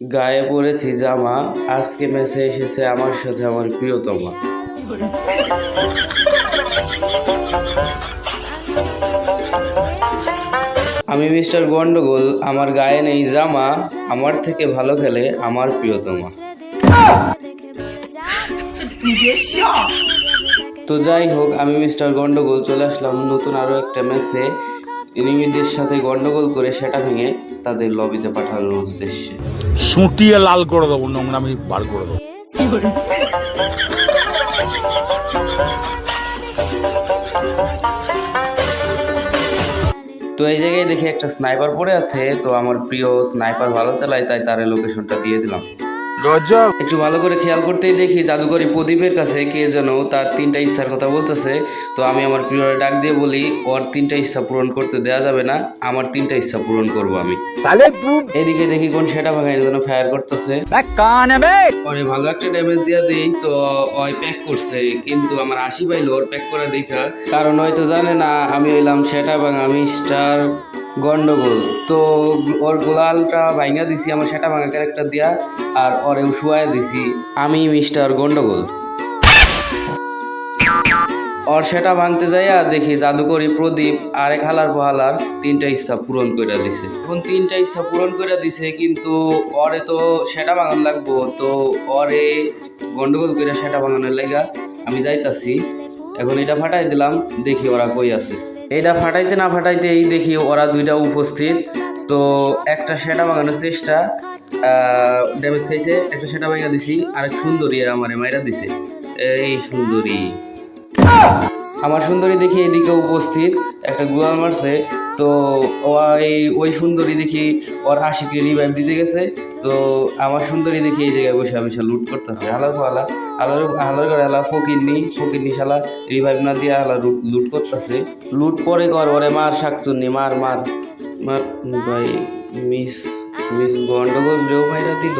গায়ে পরেছি জামা, আজকে মেসে এসেছে আমার সাথে আমার প্রিয়তমা। আমি মিস্টার গন্ডগোল, আমার গায়ে নেই জামা, আমার থেকে ভালো খেলে আমার প্রিয়তমা। তো যাই হোক, আমি মিস্টার গন্ডগোল চলে আসলাম নতুন আরও একটা ম্যাচে এনিমিদের সাথে গন্ডগোল করে সেটা ভেঙে তাদের লবিতে পাঠানোর উদ্দেশ্যে। সুটিয়ে লাল করে দেবো, নোংরামি বার করে দেবো। তো এই জায়গায় দেখি একটা স্নাইপার পড়ে আছে, তো আমার প্রিয় স্নাইপার ভালো চালায়, তাই তার লোকেশনটা দিয়ে দিলাম। একটু ভালো করে খেয়াল করতেই দেখি জাদুকরি প্রদীপের কাছে কে যেন তার 3টা ইচ্ছার কথা বলতেছে। তো আমি আমার প্রিয়রে ডাক দিয়ে বলি, ওর 3টা ইচ্ছা পূরণ করতে দেওয়া যাবে না, আমার 3টা ইচ্ছা পূরণ করবো আমি। এদিকে দেখি কোন সেটা ভাঙাই যেন ফায়ার করতেছে, পরে ভালো একটা ড্যামেজ দিয়ে দিই। তো ওই প্যাক করছে, কিন্তু আমার 80 পাইলো ওর প্যাক করা দেখা, কারণ হয়তো জানে না আমি হইলাম সেটা ভাঙা মিস্টার গন্ডগোল। তো ওর গোলালটা ভাঙা দিছি আমার সেটা ভাঙা ক্যারেক্টার দিয়া, আর ওরে শুয়াই দিছি আমি মিস্টার গন্ডগোল। ওর সেটা ভাঙতে যাইয়া দেখি জাদুকরি প্রদীপ আরেক হালার বহালার 3টা ইচ্ছা পূরণ করে দিছে। এখন 3টা ইচ্ছা পূরণ করে দিছে, কিন্তু ওরে তো সেটা ভাঙান লাগবো। তো ওরে গন্ডগোল করে সেটা ভাঙানোর লাগা আমি যাইতাছি। এখন এটা ফাটাই দিলাম, দেখি ওরা কই আছে। এটা ফাটাইতে না ফাটাইতেই দেখি ওরা 2টা উপস্থিত। তো একটা সেটা ভাঙানোর চেষ্টা, ড্যামেজ খাইছে, একটা সেটা ভাঙা দিছি, আরেক সুন্দরী আমারে মাইরা দিছে। এই সুন্দরী, আমার সুন্দরী দেখি এদিকে উপস্থিত, একটা গুলাল মারছে। তো ওই সুন্দরী দেখি ওর আশিকে রিভাইভ দিতে গেছে। তো আমার সুন্দরী দেখি এই জায়গায় বসে বসে লুট করতেছে। হালার করে হালা ফকিরনি শালা রিভাইভ না দিয়ে হালা লুট করতেছে। লুট পরে কর ওরে মার, শাকচুন্নি মার মার মার। ভাই মিস গন্ডগোল রেও মাইরা দিল।